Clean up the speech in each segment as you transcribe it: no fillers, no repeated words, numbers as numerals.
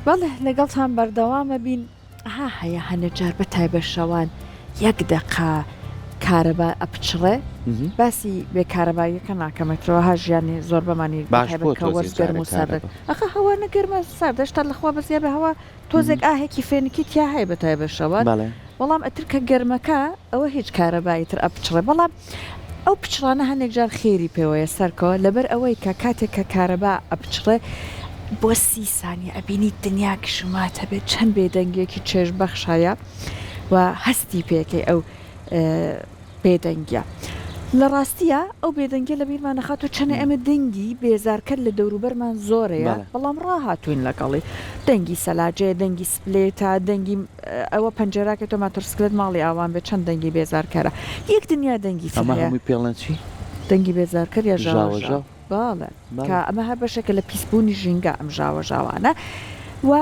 بەڵێ لەگەڵتان بەردەوامە بین هەیە هەنەجار بە تایبەشەوان یەک دەقا کارەبا ئەپچڕێ باسی بێ کارەباییەکە ناکەمێتەوە ها ژیانی زۆر بەمانی باشکە وەرزگەرم و سادر ئەخە هەوا نەگەرمە ساردەشتا لەخوا بەزییا بە هەوا تۆزێک ئاهێکی فێنکی تیا هەیە بە تایبەشەوان بەڵام ئەتر کە گەرمەکە ئەوە هیچ کارەبایی تر ئەپچڕێ بەڵام ئەو پچڕانە هەندێک جار خێری پێوەیە سەرکەوە لەبەر ئەوەی کە کاتێک کە کارەبا ئەپچڕێ بۆ 30 سانی ئەبینی دنیا کشمات هەبێت چەند بێدەنگێکی چێژ بەخشایە و هەستی پێکەی ئەو بێدەنگە لە ڕاستیە ئەو بێدەنگە لە بیرمان نەخات و چەنە ئەمە دەنگی بێزارکرد لە دەوروبەرمان زۆرەیە بەڵام ڕاهاتوین لەگەڵی دەنگی سەلاجێ دەنگی سپلێتە دەنگی ئەوە پەنجەراکە تۆ ماتۆرسکلێت ماڵی ئاوان بێت چەند دەنگی بێزارکەرە یەک دنیا دەنگی پێڵەن چی دەنگی بێزارکرد یا ژاوەژاو باڵێ کە ئەمە هەر بەشێکە لە پیسبوونی ژینگە ئەم ژاوەژاوانە و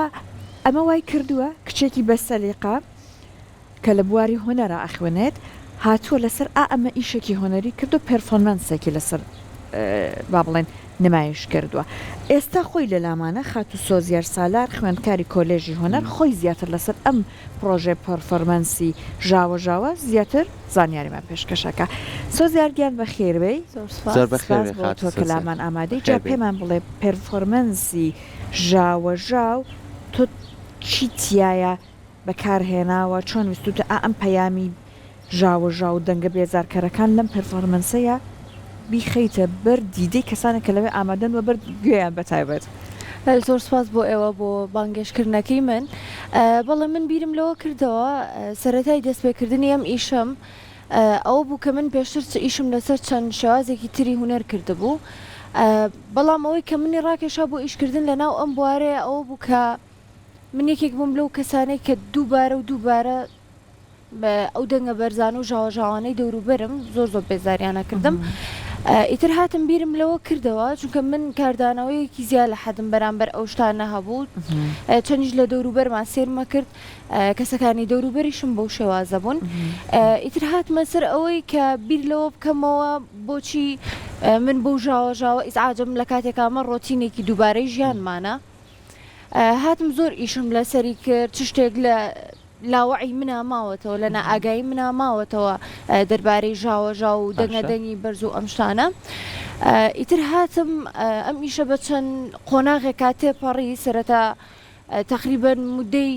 ئەمە وای کردووە کچێکی بەسەلیقا کە لە بواری هۆنەرە ئەخوێنێت هاتووە لەسەر ئەمە ئیشێکی هۆنەری کردو پێرفۆرمانسێکی لەسەر با بڵێن نمایش کردووە ئێستا خۆی لە لامانە خات و سۆزیار سالار خوێندکاری کۆلێژی هۆنەر خۆی زیاتر لەسەر ئەم پرۆژێ پەرفۆرمانسی ژاوەژاوە زیاتر زانیاریمان پێشکەشەکە سۆزیارگیان بە خێربەی تۆ کەلامان ئامادەی جا پێمان بڵێ پەرفۆرمانسی ژاوەژاو تۆ چی تایە بەکارهێناوە چۆن ویستوتە ئەم پەیامی ژاوەژاو دەنگە بێزارکەرەکان لەم پەرفۆرمانسەیە بیخەیتە بەر دیدەی کەسانە کە لەوێ ئامادەن و بەر گوێیان بەتایبەت زۆر سپاس بۆ ئێوە بۆ بانگێشکردنەکەی من بەڵێ من بیرم لەوە کردەوە سەرەتای دەستپێکردنی ئەم ئیشم ئەوە بوو کە من پێشتر ئیشم لەسەر چەند شێوازێکی تری هوەر کردبوو بەڵام ئەوەی کە منی ڕاکێشا بۆ ئیشکردن لەناو ئەم بوارەیە ئەوە بوو کە من یەکێک بووم لەو کەسانەی کە دووبارە ئەو دەنگە بەرزان و ژاوەژاوانەی دەوروبەرم زۆر بێزاریانە کردم ئیتر هاتم بیرم لەوە کردەوە چونکە من کاردانەوەیەکی زیاد لە حەدم بەرامبەر ئەو شتانە هەبوو چەندیش لە دەوروبەرمان سێرمە کرد کەسەکانی دەوروبەریشم بەو شێوازە بوون ئیتر هاتمە سەر ئەوەی کە بیر لەوە بکەمەوە بۆچی من بەو ژاوەژاوە ئیزعاجم لە کاتێکامە ڕۆتینێکی دووبارەی ژیانمانە هاتم زۆر ئیشم لەسەری کرد چ شتێک لە لاوەعی منە ماوەتەوە لە نائاگایی منە ماوەتەوە دەربارەی ژاوەژاو و دەنگەدەنگی بەرز و ئەم شتانە ئیتر هاتم ئەم ئیشە بە چەند قۆناغێکا تێپەڕی سەرەتا تقریبەن مودەی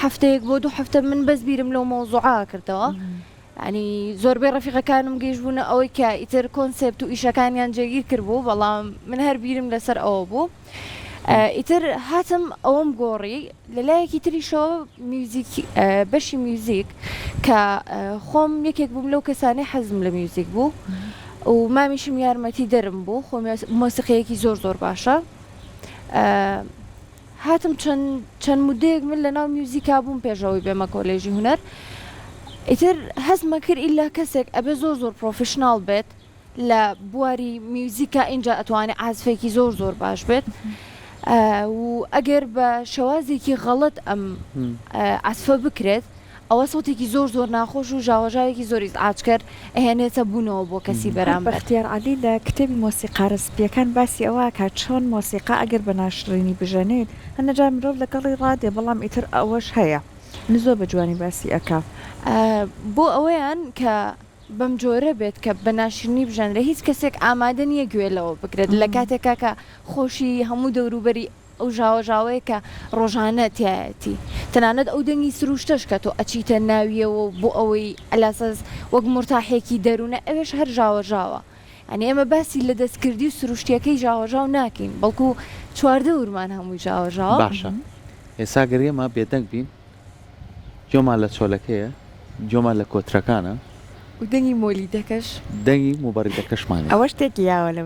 هەفتەیەک بۆ 2 هەفتە من بەس بیرم لەو مەوزوعا کردەوە ینی زۆربەی ڕەفیقەکانم گەیشتبوونە ئەوەی کە ئیتر کۆنسێپت و ئیشەکانیان جێگیر کرد بوو بەڵام من هەر بیرم لەسەر ئەوە بوو ئیتر هاتم ئەوەم گۆڕی لەلایەکی تریشەوە بەشی میوزیک کە خۆم یەکێک بووم لەو کەسانەی حەزم لە میوزیک بوو و مامیشم یارمەتی دەرم بوو خۆ مۆسیقەیەکی زۆر باشە هاتم چەند مودەیەک من لەناو میوزیکا بووم پێشەوەی بێمە کۆلێژی هوەر ئیتر هەزمە کرد ئیلا کەسێک ئەبێ زۆر پرۆفشناڵ بێت لە بواری میوزیکا اینجا ئەتوانێت ئازفێکی زۆر باش بێت و ئەگەر بە شەوازێکی غەڵەت ئەم ئاسفە بکرێت ئەوە سەوتێکی زۆر ناخۆش و ژاوەژاوێکی زۆری ئاچکەر ئەهێنێتە بوونەوە بۆ کەسی بەرامبەر بەختیار عەلی لە کتێبی مۆسیقارە سپیەکان باسی ئەوە کە چۆن مۆسیقا ئەگەر بە ناشرینی بژەنێت هەنەجار مرۆڤ لەگەڵی ڕادێ بەڵام ئیتر ئەوەش هەیە زۆر بە جوانی باسی ئەکا بۆ ئەوەیان کە بەم جۆرە بێت کە بە ناشرنی بژەنرە هیچ کەسێک ئامادە نییە گوێلەوە بکرێت لە کاتێکا کە خۆشی هەموو دەوروبەری ئەو ژاوەژاوەیە کە ڕۆژانە تایەتی تەنانەت ئەو دەنگی سروشتەش کە تۆ ئەچیتە ناویەوە بۆ ئەوەی ئەلاسەز وەک مرتاحێکی دەروونە ئەوێش هەر ژاوەژاوە ئەنی ئێمە باسی لە دەستکردی و سروشتیەکەی ژاوەژاو ناکەین بەڵکو چواردە ورمان هەمووی ژاوەژاوە باشە ئێستا گەریەمە بێدەنگ بین جۆمان لە چۆلەکەیە جۆمان لە کۆترەکانە و دەنگی مۆلی دەکەش دەنگی موبەڕی دەکەشمانێ ئەوە شتێکی یاوە لە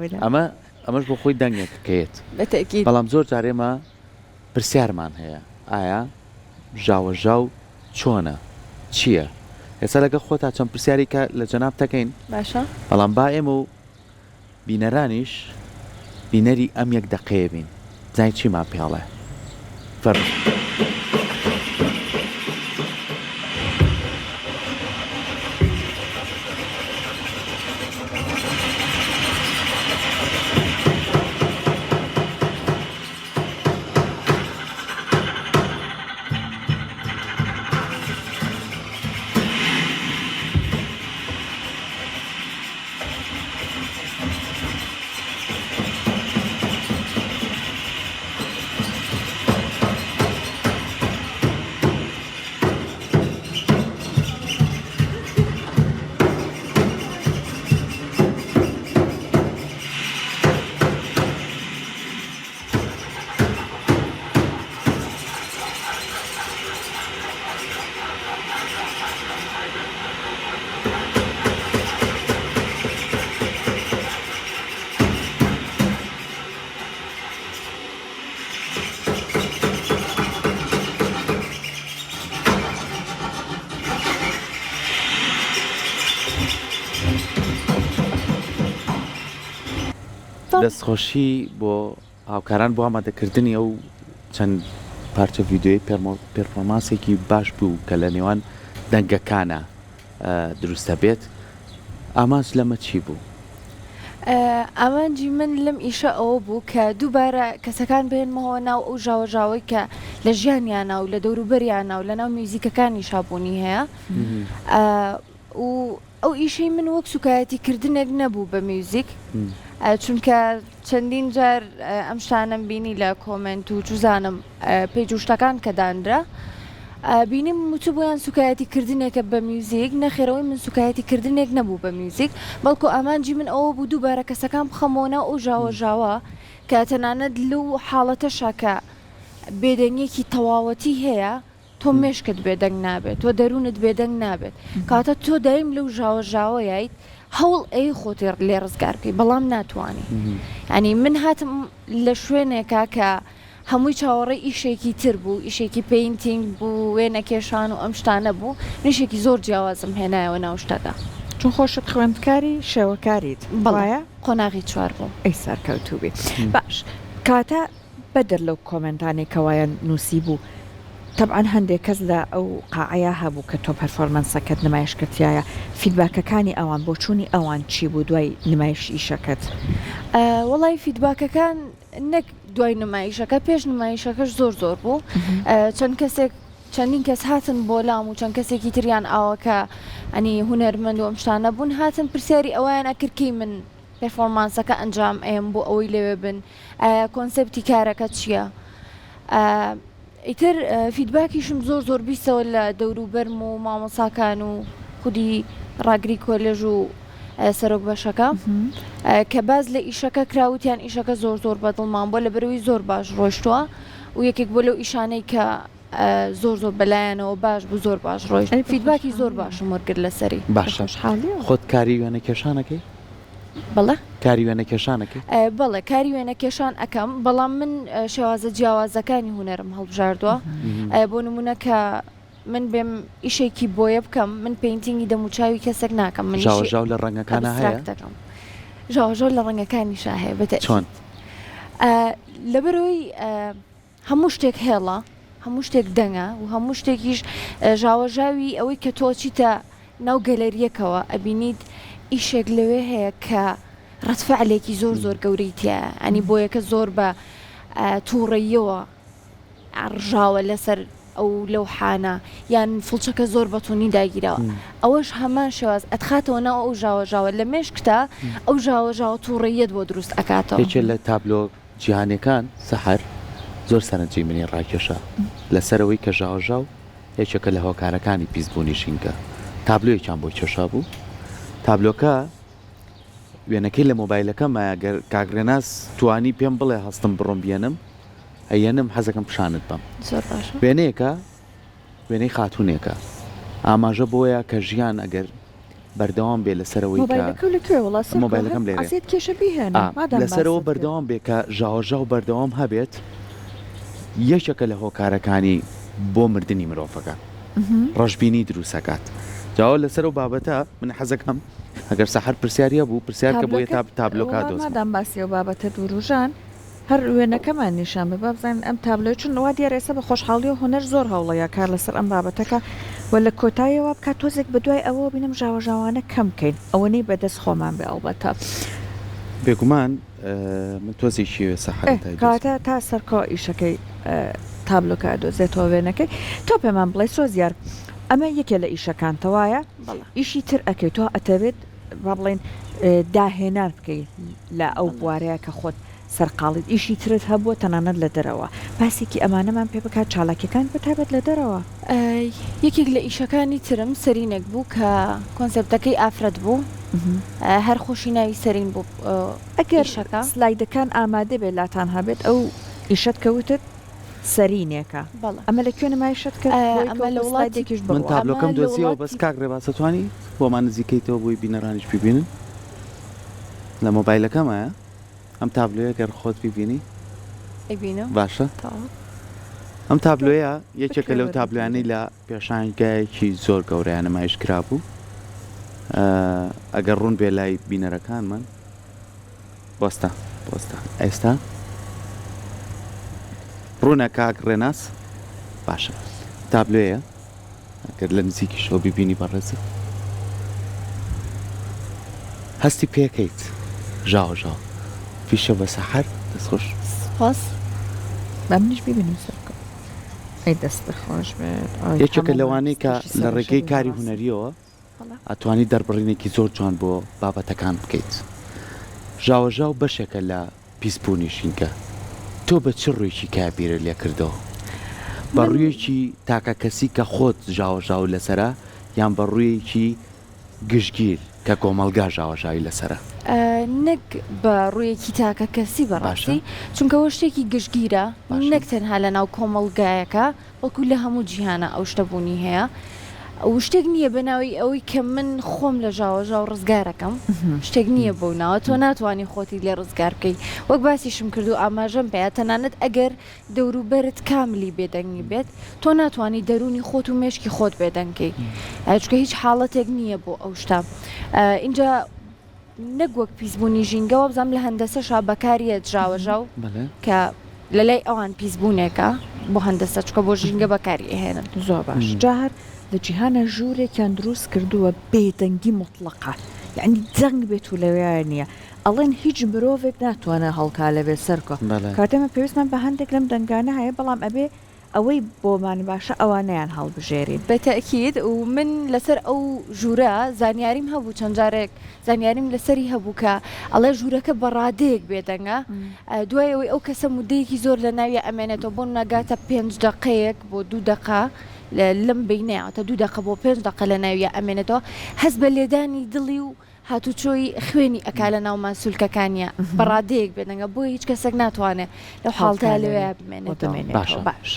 ئەمەش بۆ خۆی دەنگێکەکەیت بەڵام زۆر جارێمە پرسیارمان هەیە ئایا ژاوەژاو چۆنە چییە ئێستا لەگە خۆتا چەند پرسیاری کە لە جەناب دەکەین باشە بەڵام با ئێمە و بینەرانیش بینەری ئەم یەک دەقەیە بین زای چیمان پێڵێ فەرموو دەستخۆشی بۆ هاوکاران بۆ ئامادەکردنی ئەو چەند پارچە ڤیددیۆی پێرفۆرمانسێکی باش بوو کە لە نێوان دەنگەکانە دروستە بێت ئامانج لەمە چی بوو؟ ئامانجی من لەم ئیشە ئەوە بوو کە دووبارە کەسەکان بێنمەوە ناو ئەو ژاوەژاوی کە لە ژیانیانە و لە دەوروبەریانە و لە ناو میوزیکەکانی شابوونی هەیە و ئەو ئیشەی من وەک سوکایەتیکردنێک نەبوو بە میوزیک چونکە چەندین جار ئەم شتانم بینی لە کۆمنت و جوزانم پێیجوشتەکان کە دانرا بینیم وتو بۆیان سوکایەتیکردنێکە بە میوزیک نەخێرەوەی من سوکایەتیکردنێک نەبوو بە میوزیک بەڵکو ئامانجی من ئەوە بوو دووبارە کەسەکان بخەمەوە ئەو ژاوەژاوە کە تەنانەت لەو حاڵەتەشە کە بێدەنگێکی تەواوەتی هەیە تۆ مێشکت بێدەنگ نابێت تۆ دەروونت بێدەنگ نابێت کاتە تۆ دایم لەو ژاوەژاوەیەیت هەوڵ ئەی خۆتێ لێ ڕزگار بکەی بەڵام ناتوانانی ینی من هاتم لە شوێنێکە کە هەمووی چاوەڕێی ئیشێکی تر بوو ئیشێکی پینتینگ بوو وێنە کێشان و ئەم شتانە بوو نیشێکی زۆر جیاوازم هێنایەوە ناو شتەکە چون خۆشت خوێندکاری شێوەکاریت بەڵایە قۆناغی چوار بوو ئەی سەرکەوتوبی باش کاتە بەدر لەو کۆمنتانی کەوایان نووسی بوو طبعا هەندێک کەس لە ئەو قاعەیە هەبوو کە تۆ پەرفۆرمانسەکەت نمایشکردایە فیدباکەکانی ئەوان بۆ چوونی ئەوان چی بوو دوای نمایش ئیشەکەت وەڵی فیدباکەکان نەک دوای نمایشەکە پێش نمایشەکەش زۆر بوو چەند کەسێک چەندین کەس هاتن بۆ لام و چەند کەسێکی تریان ئاوەکە ئەنی هونەرمەند و ئەم شتانە بوون هاتن پرسیاری ئەویان ئەکردکەی من پێرفۆرمانسەکە ئەنجام ئەم بۆ ئەوەی لەوێ بن کۆنسپتی کارەکە چییە ئیتر فیدباکیشم زۆر بیستەوە لە دەوروبەرم و مامۆساکان و خودی ڕاگری کۆلێژ و سەرۆک بەشەکە کە باز لە ئیشەکە کراوتیان ئیشەکە زۆر بەدڵمان بۆ لە بەرەوەی زۆر باش ڕۆیشتووە و یەکێک بۆ لەو ئیشانەی کە زۆر بەلایەنەوە باش بوو زۆر باش ڕۆیشت فیدباکی زۆر باشم وەرگرت لەسەری باشە خۆت کاری وێنە کێشانەکەی بەڵێ کاری وێنە کێشانەکەی بەڵێ کاری وێنە کێشان ئەەکەم بەڵام من شێوازە جیاوازەکانی هونەرم هەڵبژاردووە بۆ نمونە کە من بێم ئیشێکی بۆیە بکەم من پینتینگی دەموچاوی کەسێک ناکەم من ژاو لە ڕەنگەکانە هەیە ژاو لە ڕەنگەکانیشا هەیە بەتە چۆن لەبەرەوەی هەموو شتێک هێڵە هەموو شتێک دەنگە و هەموو شتێکیش ژاوەژاوی ئەوەی کە تۆچیتە ناو گەلەریەکەوە ئەبینیت ئیشێک لەوێ هەیە کە ڕەتفعلێکی زۆر گەورەیتە ئەنی بۆ یەکە زۆر بە تووڕەیەوە ڕژاوە لەسەر ئەو لەو حانە یان فڵچەکە زۆر بەتونی داگیرەوە ئەوەش هەمان شێواز ئەتخاتەوە ناو ئەو ژاوەژاوە لە مێشکتە ئەو ژاوەژاوە تووڕەیەت بۆ دروست ئەکاتەوە هیچ لە تابلۆ جیهانەکان سەحەر زۆر سەرنجی منی ڕاکێشە لەسەرەوەی کە ژاوەژاو یەکێکە لە هۆکارەکانی پیسبوونیشینکە تابلۆیەکیان بۆ کێشا بوو تابلۆکە وێنەکەی لە مۆبایلەکەمە گەر کاگرێناس توانی پێم بڵێ هەستم بڕۆم بێنم ئەیەنم حەزەکەم پیشانت بم وێنەیەکە وێنەی خاتونێکە ئاماژە بۆیە کە ژیان ئەگەر بەردەوام بێ لەسەرەوەی مۆبایلەکەم لەسەرەوە بەردەوام بێ کە ژاوەژاو بەردەوام هەبێت یەکێکە لە هۆکارەکانی بۆ مردنی مرۆڤەکە ڕەشببینی دروستەکات جاوە لەسەر و بابەتە من حەزەکەم ئەگەر سەحەر پرسیاریە بوو پرسیار کە بۆیە تابلۆکات دۆستمادام باسی و بابەتە دووروژان هەر وێنەکەمان نیشان بە بابزانین ئەم تابلۆی چون وا دیارێسە بە خۆشحاڵی و هۆنەر زۆر هەوڵەیە کار لەسەر ئەم بابەتەکە و لە کۆتاییەوە بکات تۆزێک بەدوای ئەوە بینم ژاوەژاوانە کەم بکەین ئەوەنەی بەدەست خۆمان بێ ئەڵبەتە بێگومان من تۆزێکی سەحەر کاتە تا سەرکۆ ئیشەکەی تابلۆکە دۆزێتەوە وێنەکەی تۆ پێمان بڵێ سۆزیار ئەمە یەکێ لە ئیشەکانتەوایە ئیشی تر ئەەکەی تۆ ئەتەوێت با بڵێن داهێنان بکەیت لە ئەو بوارەیە کە خۆت سەرقاڵیت ئیشی ترت هەبووە تەنانەت لە دەرەوە باسێکی ئەمانەمان پێ بکات چالاکیەکان بەتابەت لە دەرەوە یەکێک لە ئیشەکانی ترم سەرینێک بوو کە کۆنسپتەکەی ئافرەت بوو هەر خۆشی ناوی سەرین بوو ئەگەر سلایدەکان ئامادە بێت لاتان هەبێت ئەو ئیشت کەوتت سەرینێکە ئەمە لە کوێ نمایشت کرد ئەمە لە وڵاتێکیش من تابلۆکەم دۆزیەوە بەس کاک ڕێباسەتوانی بۆمان نزیکەیتەوە بۆی بینەرانیش ببینن لە مۆبایلەکەمە ئەم تابلۆیە گەر خۆت ببینی باشە ئەم تابلۆیە یەکێکە لەو تابلوانەی لە پێشانگایەکی زۆر گەورەیان نمایش کرا بوو ئەگەر ڕوون بێ لای بینەرەکانمان بۆستە پۆستە ئێستا ڕوونە کاک ڕێناس باشە تابلوەیە ئەگەر لە نزیکی شۆ ببینی بەڕێزە هەستی پێکەیت ژاو پیشە بە سەحەر دەستخۆش سپاس با منیش ببینم سەرکە ئەی دەستە خۆش بێت یەکێکە لەوانەی کە لە ڕێگەی کاری هونەریەوە ئەتوانی دەربڕینێکی زۆر جوان بۆ بابەتەکان بکەیت ژاوەژاو بەشێکە لە پیسبوونیشینکە تۆ بە چ ڕوویکی کابیرە لێ کردەوە بە ڕوویەکی تاکە کەسی کە خۆت ژاوەژاو لەسرە یان بە ڕوویەکی گشتگیر کە کۆمەلگا ژاوەژاوی لەسرە نەک بە ڕوویەکی تاکە کەسی بەڕاستی چونکەەوە شتێکی گشتگیرە نەک تەنها لە ناو کۆمەلگایەکە وەکو لە هەموو جیهانە ئەو شتەبوونی هەیە ئەو شتێک نییە بەناوی ئەوەی کە من خۆم لە ژاوەژاو ڕزگارەکەم شتێک نییە بۆ ناوە تۆ ناتوانانی خۆتی لێ ڕزگار بکەیت وەک باسیشم کرد و ئاماژەم پێە تەنانەت ئەگەر دەوروبەرت کاملی بێدەنگی بێت تۆ ناتوانانی دەرونی خۆت و مێشکی خۆت بێدەنگەی چکە هیچ حاڵەتێک نییە بۆ ئەو شتە اینجا نەگوەک پیسبوونی ژینگەوە بزانام لە هەندەسەشا بەکاریە ژاوەژاو کە لە لای ئەوان پیسبوونێکە بۆ هەندەسە چکە بۆ ژینگە بەکاری هێنن زۆر باش جار لە جیهانە ژوورێکیان دروست کردووە بێدەنگی مطلقە یعنی جەنگ بێت و لەوێیان نییە ئەڵێن هیچ مرۆڤێک ناتوانە هەڵکا لەبێ سەرکە کاتێمە پێویستمان بە هەندێک لەم دەنگانە هەیە بەڵام ئەبێ ئەوەی بۆمان باشە ئەوانەیان هەڵبژێرین بەتەکید و من لەسەر ئەو ژوورە زانیاریم هەبوو چەند جارێک زانیاریم لەسەری هەبوو کە ئەڵێ ژوورەکە بەڕادەیەک بێدەنگە دوای ئەوەی ئەو کەسە مودەیەکی زۆر لە ناوی ئەمێنێتەوە بۆ ناگاتە 5 دقەیەک بۆ 2 دقە لەم بینەیەتە 2 دقە بۆ 5 دقە لە ناویە ئەمێنێتەوە هەست بە لێدانی دڵی و هاتوچۆی خوێنی ئەکا لە ناو ماسوولکەکانیە بەڕادەیەک بێدەنگە بۆ هیچ کەسێک ناتوانێت لەو حاڵتا لەوێ بمێنێتەوە باش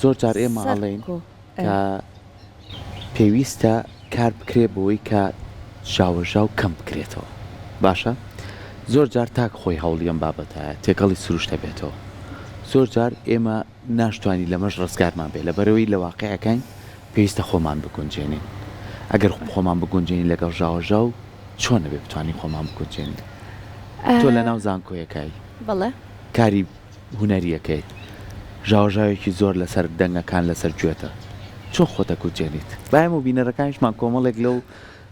زۆر جار ئێمە ئەڵێن کە پێویستە کار بکرێ بۆی کە ژاوەژاو کەم بکرێتەوە باشە زۆر جار تاک خۆی هەوڵیەم بابەتە تێکەڵی سروشتە بێتەوە زۆر جار ئێمە ناشتوانی لەمەش ڕزگارمان بێ لەبەرەوەی لە واقعەکەین پێویستە خۆمان بگونجێنین ئەگەر خۆمان بگونجێنین لەگەڵ ژاوەژاو چۆن نەبێ بتوانین خۆمان بگونجێنین تۆ لە ناو زانکۆیەکەی بەڵێ کاری هونەریەکەیت ژاوەژاوێکی زۆر لەسەر دەنگەکان لەسەر گوێتە چۆن خۆتە گونجێنیت بایم و بینەرەکانیشمان کۆمەڵێک لەو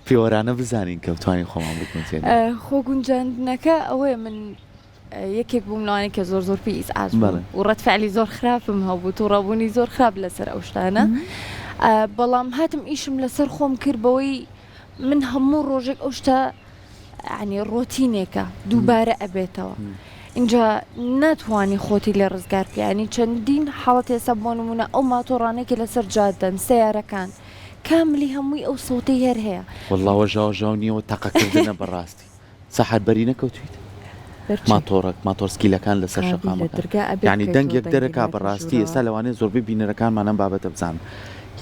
پێوەرانە بزانین کە بتوانین خۆمان بگونجێنین خۆ گونجاندنەکە ئەوەیە من یەکێک بووم لەوانێک کە زۆر زۆر پێی ئیزعاج و ڕەتفعلی زۆر خراپم هەبوو و ڕابوونی زۆر خراپ لەسەر ئەو شتانە بەڵام هاتم ئیشم لەسەر خۆم کرد بەوەی من هەموو ڕۆژێک ئەو شتە ینی ڕۆتینێکە دووبارە ئەبێتەوە اینجا ناتوانانی خۆتی لێ ڕزگار بکەیانی چەندین حاڵەت ێستا بۆ نمونە ئەو ماتۆڕانێکی لەسەر جادەن سیارەکان کاملی هەمووی ئەو سەوتەی هەر هەیە وەڵڵاوە ژاوەژاو نییەوە تەقەکردنە بەڕاستی سەحەت بەری نەکەوتویت ماتۆرسکیلەکان لەسەر شەقامەکە یعنی دەنگێک دەرەکا بەڕاستی ئێستا لەوانەیە زۆربەی بینەرەکانمانە بابەتە بزان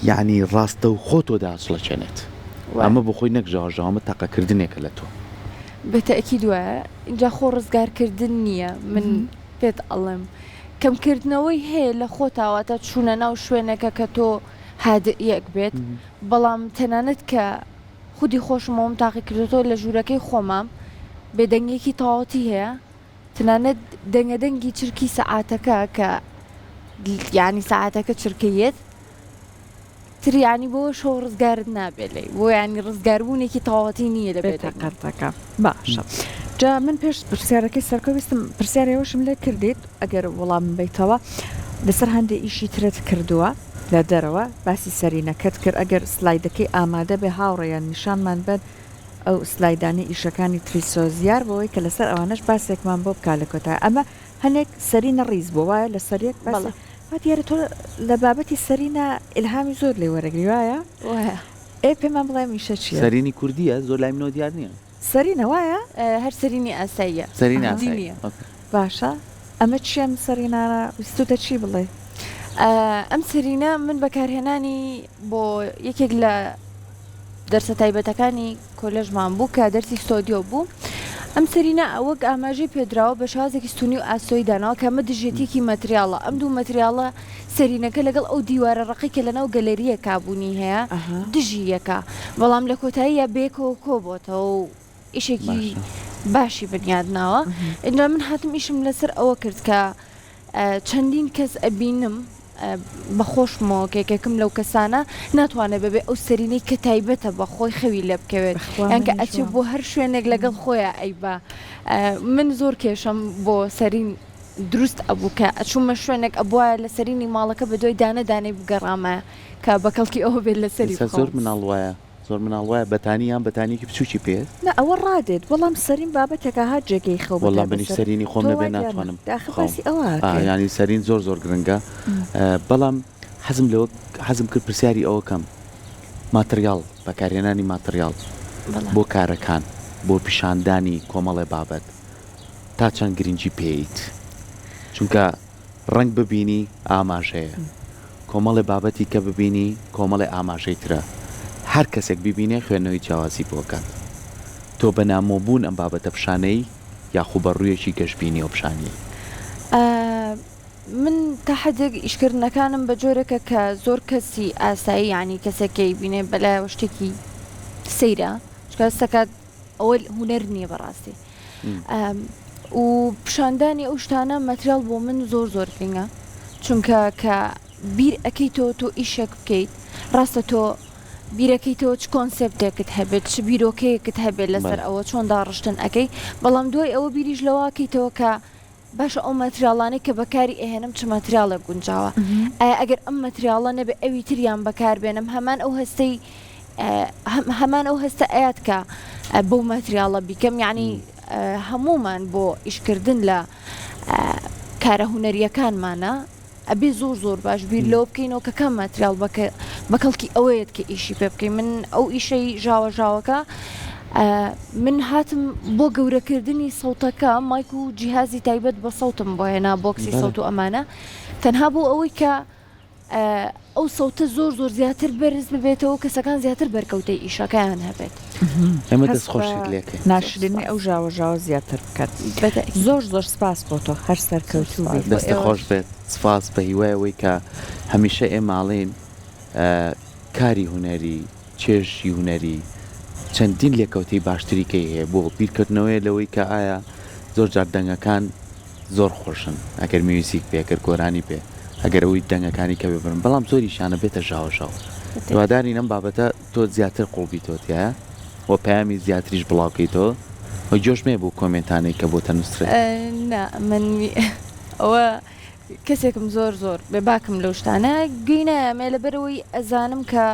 یعنی ڕاستە و خۆتۆدا سڵەچێنێت ئەمە بخۆی نەک ژاوەژاومە تەقەکردنێکە لە تۆ بەتەکی دوایە اینجا خۆ ڕزگارکردن نییە من پێت ئەڵێم کەمکردنەوەی هەیە لە خۆتاواتە چوونە ناو شوێنەکە کە تۆ هادئیەک بێت بەڵام تەنانەت کە خودی خۆشمەوەم تاقی کردێتەوە لە ژوورەکەی خۆمام بێدەنگێکی تەواوەتی هەیە تەنانەت دەنگەدەنگی چرکی سەعاتەکە کە یعنی سەعاتەکە چرکەیەت تریانی بۆ شۆ ڕزگارت نابێت لێ بۆ ینی ڕزگاربوونێکی تەواوەتی نییە لە بێتەقەتەکە باشە جا من پێش پرسیارەکەی سەرکەویستم پرسیارەوەشم لێ کردیت ئەگەر وەڵام بیتەوە لەسەر هەندێک ئیشی ترت کردووە لە دەرەوە باسی سەرینەکەت کرد ئەگەر سلایدەکەی ئامادە بێ هاوڕێیان نیشانمان بێت ئەو سلایدانی ئیشەکانی تریسۆزیار بۆەوەی کە لەسەر ئەوانش باسێکمان بۆ بکا لە کۆتای ئەمە هەنێک سەرینە ڕیز بۆ وایە لە سەرێک دیارە تۆ لە بابەتی سەرینە ئیلهامی زۆر لێ وەرەگری وایە ئێ پێمان بڵێم ئیشە چیە سەرینی کوردیە زۆر لای منەوە دیار نییە سەرینە وایە هەر سەرینی ئاساییە سەرینە باشە ئەمە چیان سەرینانە ویستوتە چی بڵێ ئەم سەرینە من بەکارهێنانی بۆ یەکێک لە دەرسە تایبەتەکانی کۆلێژمان بوو کە دەرسی ستۆدیۆ بوو ئەم سەرینە ئەوەک ئاماژەی پێدراوە بە شازێکی ستونی و ئاسۆی داناوە کە ئەمە دژێتێکی مەتریاڵە ئەم دوو مەتریاڵە سەرینەکە لەگەڵ ئەو دیوارە ڕقیکە لەناو گەلەریە کابوونی هەیە دژی یەکە بەڵام لە کۆتاییە بێکەوە کۆ بۆتەوە و ئیشێکی باشی بنیادناوە ئینجا من هاتم ئیشم لەسەر ئەوە کرد کە چەندین کەس ئەبینم بەخۆشمەوە کێکێکم لەو کەسانە ناتوانێت ببێ ئەو سەرینەی کە تایبەتە بە خۆی خەوی لێ بکەوێت یانکە ئەچێت بۆ هەر شوێنێک لەگەڵ خۆیان ئەیبا من زۆر کێشم بۆ سەرین دروست ئەبوو کە ئەچوومە شوێنێک ئەبواە لە سەرینی ماڵەکە بە دوای دانەدانەی بگەڕامە کە بەکەڵکی ئەوە بێت لە سەری زۆر مناڵ وایە بەتانی یان بەتانیکی بچوکی پێت ئەوە ڕادێت بەڵام سەرین بابەتێکە هات جێگەی خەو وەڵام بنی سەرینی خۆم نەبێ ناتوانم ینی سەرین زۆر گرنگە بەڵام حەزم کرد پرسیاری ئەوە کەم ماتریال بەکارهێنانی ماتریال بۆ کارەکان بۆ پیشاندانی کۆمەڵێ بابەت تا چەند گرنگی پێیت چونکە ڕنگ ببینی ئاماژەیە کۆمەڵێ بابەتی کە ببینی کۆمەڵێ ئاماژەی ترە هەر کەسێک ببینێ خوێنەوەی جیاوازی بۆکات تۆ بە نامۆبوون ئەم بابەتە پیشانەی یاخوو بە ڕوویەکی گەشتبینی و پیشانی من تا حدێک ئیشکردنەکانم بە جۆرەکە کە زۆر کەسی ئاسایی ینی کەسێکی بینێ بەلای شتێکی سەیرە چکەستەکات ئەوە هوەر نییە بەڕاستی و پیشاندانی ئەو شتانە مەتریال بۆ من زۆر گرنگە چونکە کە بیر ئەەکەیتەوە تۆ ئیشێک بکەیت ڕاستە تۆ بیرەکەیتەوە چ کۆنسپتێکت هەبێت چ بیرۆکەیەکت هەبێت لەسەر ئەوە چۆندا ڕشتن ئەەکەی بەڵام دوای ئەوە بیریش لەواکەیتەوە کە باشە ئەو مەتریاڵانەی کە بەکاری ئەهێنم چ مەتریالە گونجاوە ئەگەر ئەم مەتریاڵە نەبێ ئەوی تریان بەکار بێنم هەمان ئەو هەستە ئاات کە بۆ مەتریاڵە بیکەم یعنی هەمومان بۆ ئیشکردن لە کارە هوەریەکانمانە ئەبێ زۆر باش بیر لەوە بکەینەوە کە کەم مەتریال بەکەڵکی ئەوەیەت کە ئیشی پێ بکەین من ئەو ئیشەی ژاوەکە من هاتم بۆ گەورەکردنی سەوتەکە مایک و جیهازی تایبەت بە سەوتم بۆ هێنا بۆکسی سەوت و ئەمانە تەنها بۆ ئەوەی کە ئەو سەوتە زۆر زیاتر بەرز ببێتەوە کەسەکان زیاتر بەرکەوتەی ئیشەکەیان هەبێت ئەمە دەستخۆشیت لێکە ناشرینی ئەو ژاوە زیاتر بکات زۆر سپاس بۆ تۆ هەر سەرکەوتو دەستە خۆش بێت سپاس بە هیوایەوەی کە هەمیشە ئێماڵین کاری هوەری چێژی هوەری چەندین لێکەوتی باشتریکەی هەیە بۆ بیرکردنەوەی لەوەی کە ئایا زۆر جار دەنگەکان زۆر خۆشن ئەگەر میوزیک پێ ئەگەر گۆرانی پێ ئەگەر ئەوی دەنگەکانی کە ببرن بەڵام زۆری شانە بێتە ژاوە دوواداری نەم بابەتە تۆ زیاتر قوڵبی تۆتیە بۆ پەیامی زیاتریش بڵاوکەیتەوە وە جۆشمێ بۆ کۆمنتانەی کە بۆ تەنووسرێت من ئەوە کەسێکم زۆر بێ باکم لەو شتانە گەینەمێ لەبەرەوەی ئەزانم کە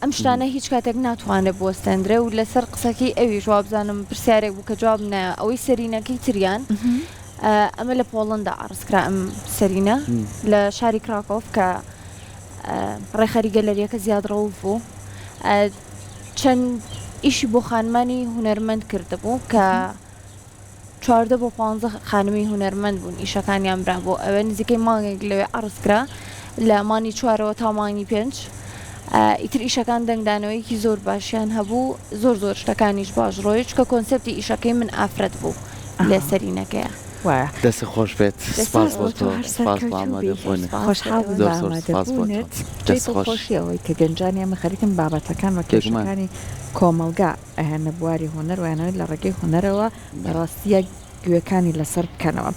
ئەم شتانە هیچ کاتێک ناتوانێت بۆستێنرێ و لەسەر قسەکەی ئەوی جوابزانم پرسیارێک بوو کە جواب نایە ئەوەی سەرینەکەی تریان ئەمە لە پۆڵندا ئارسکرا ئەم سەرینە لە شاری کراکۆف کە ڕێخەری گەلەریەکە زیادڕەوە بوو چەند ئیشی بۆ خانمانی هوەرمەند کردبوو کە 14 بۆ 15 خانمی هوەرمەند بوون ئیشەکانیان برا بۆ ئەوە نزیکەی مانگێک لەوێ ئارسکرا لە مانی 4ەوە تا مانی 5 ئیتر ئیشەکان دەنگدانەوەیکی زۆر باشیان هەبوو زۆر شتەکانیش باش ڕۆی چکە کۆنسپتی ئیشەکەی من ئافرەت بوو لێ سەرینەکەیە دەست خۆش بێت سپاس بۆ تۆ خۆشحاڵخۆشیەوەی کە گەنجانی ئەمە خەریکن بابەتەکان وە کێشەکانی کۆمەلگا ئەهێنە بواری هوەر وێنەوەی لە ڕێگەی هوەرەوە بەڕاستیە گوێەکانی لەسەر بکەنەوە.